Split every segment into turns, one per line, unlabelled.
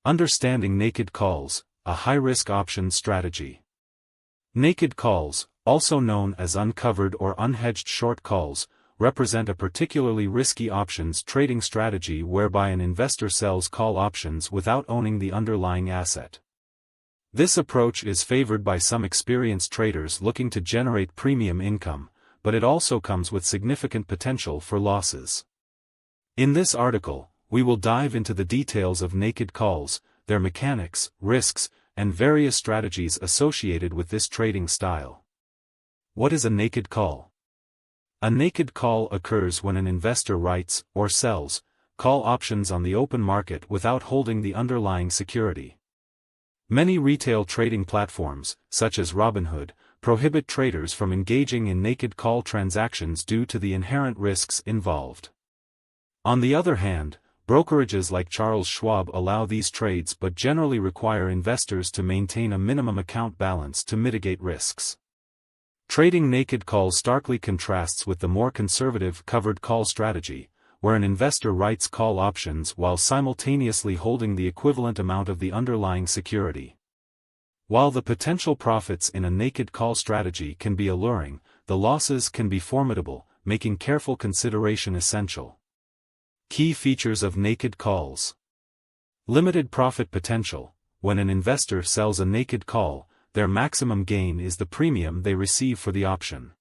Understanding naked calls, a high-risk option strategy. Naked calls, also known as uncovered or unhedged short calls, represent a particularly risky options trading strategy whereby an investor sells call options without owning the underlying asset. This approach is favored by some experienced traders looking to generate premium income, but it also comes with significant potential for losses. In this article, we will dive into the details of naked calls, their mechanics, risks, and various strategies associated with this trading style. What is a naked call? A naked call occurs when an investor writes, or sells, call options on the open market without holding the underlying security. Many retail trading platforms, such as Robinhood, prohibit traders from engaging in naked call transactions due to the inherent risks involved. On the other hand, brokerages like Charles Schwab allow these trades but generally require investors to maintain a minimum account balance to mitigate risks. Trading naked calls starkly contrasts with the more conservative covered call strategy, where an investor writes call options while simultaneously holding the equivalent amount of the underlying security. While the potential profits in a naked call strategy can be alluring, the losses can be formidable, making careful consideration essential. Key features of naked calls. Limited profit potential. When an investor sells a naked call, their maximum gain is the premium they receive for the option.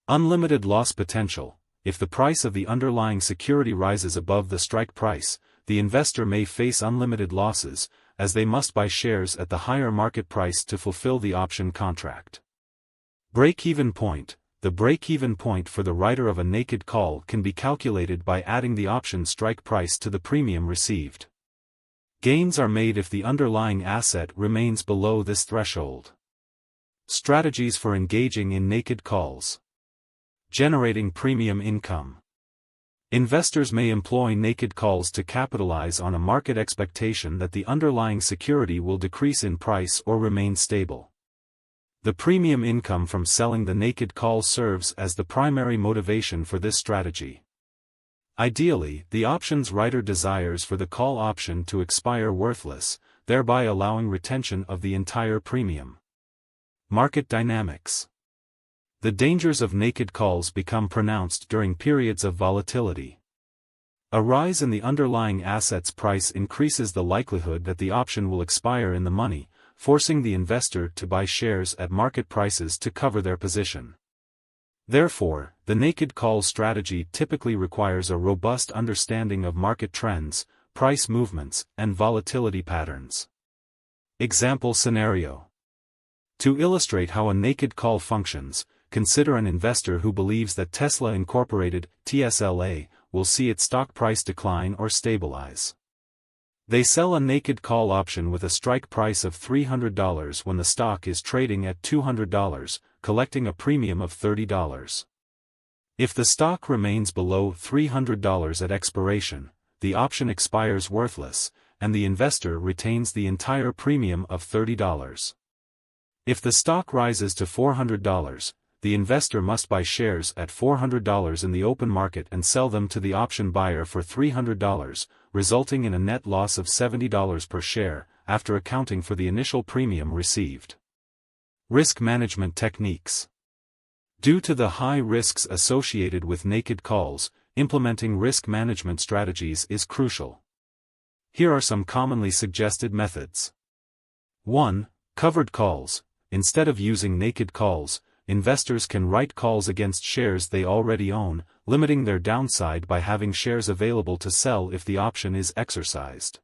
Unlimited loss potential. If the price of the underlying security rises above the strike price, the investor may face unlimited losses, as they must buy shares at the higher market price to fulfill the option contract. Break-even point. The break-even point for the writer of a naked call can be calculated by adding the option strike price to the premium received. Gains are made if the underlying asset remains below this threshold. Strategies for engaging in naked calls. Generating premium income. Investors may employ naked calls to capitalize on a market expectation that the underlying security will decrease in price or remain stable. The premium income from selling the naked call serves as the primary motivation for this strategy. Ideally, the options writer desires for the call option to expire worthless, thereby allowing retention of the entire premium. Market dynamics. The dangers of naked calls become pronounced during periods of volatility. A rise in the underlying asset's price increases the likelihood that the option will expire in the money, forcing the investor to buy shares at market prices to cover their position. Therefore, the naked call strategy typically requires a robust understanding of market trends, price movements, and volatility patterns. Example scenario. To illustrate how a naked call functions, consider an investor who believes that Tesla Incorporated, TSLA, will see its stock price decline or stabilize. They sell a naked call option with a strike price of $300 when the stock is trading at $200, collecting a premium of $30. If the stock remains below $300 at expiration, the option expires worthless, and the investor retains the entire premium of $30. If the stock rises to $400, the investor must buy shares at $400 in the open market and sell them to the option buyer for $300, resulting in a net loss of $70 per share, after accounting for the initial premium received. Risk management techniques. Due to the high risks associated with naked calls, implementing risk management strategies is crucial. Here are some commonly suggested methods. 1. Covered calls. Instead of using naked calls, investors can write calls against shares they already own, limiting their downside by having shares available to sell if the option is exercised.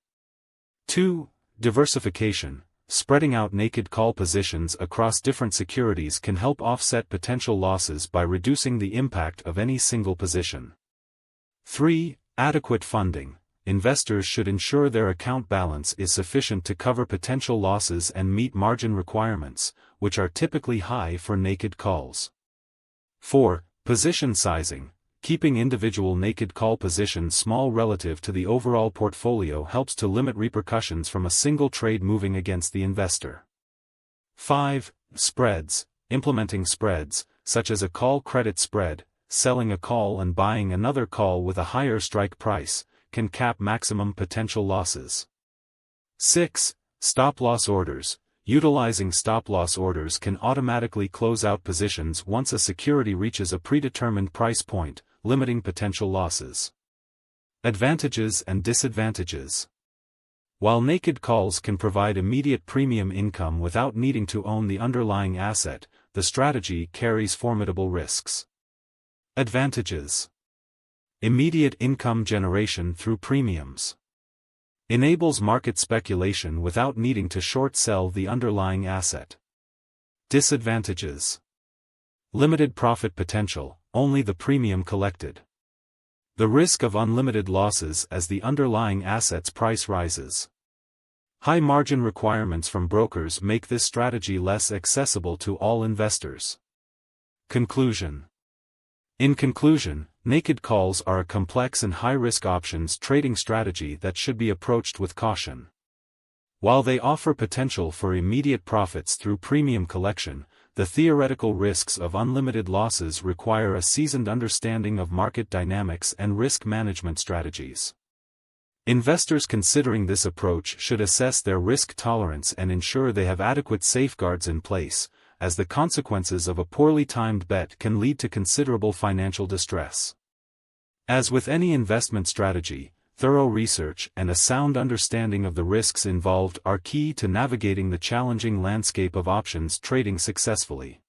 2. Diversification. Spreading out naked call positions across different securities can help offset potential losses by reducing the impact of any single position. 3. Adequate funding. Investors should ensure their account balance is sufficient to cover potential losses and meet margin requirements, which are typically high for naked calls. 4. Position sizing. Keeping individual naked call positions small relative to the overall portfolio helps to limit repercussions from a single trade moving against the investor. 5. Spreads. Implementing spreads, such as a call credit spread, selling a call and buying another call with a higher strike price, can cap maximum potential losses. 6. Stop-loss orders. Utilizing stop-loss orders can automatically close out positions once a security reaches a predetermined price point, limiting potential losses. Advantages and disadvantages. While naked calls can provide immediate premium income without needing to own the underlying asset, the strategy carries formidable risks. Advantages. Immediate income generation through premiums. Enables market speculation without needing to short-sell the underlying asset. Disadvantages. Limited profit potential, only the premium collected. The risk of unlimited losses as the underlying asset's price rises. High margin requirements from brokers make this strategy less accessible to all investors. Conclusion. In conclusion, naked calls are a complex and high-risk options trading strategy that should be approached with caution. While they offer potential for immediate profits through premium collection, the theoretical risks of unlimited losses require a seasoned understanding of market dynamics and risk management strategies. Investors considering this approach should assess their risk tolerance and ensure they have adequate safeguards in place, as the consequences of a poorly timed bet can lead to considerable financial distress. As with any investment strategy, thorough research and a sound understanding of the risks involved are key to navigating the challenging landscape of options trading successfully.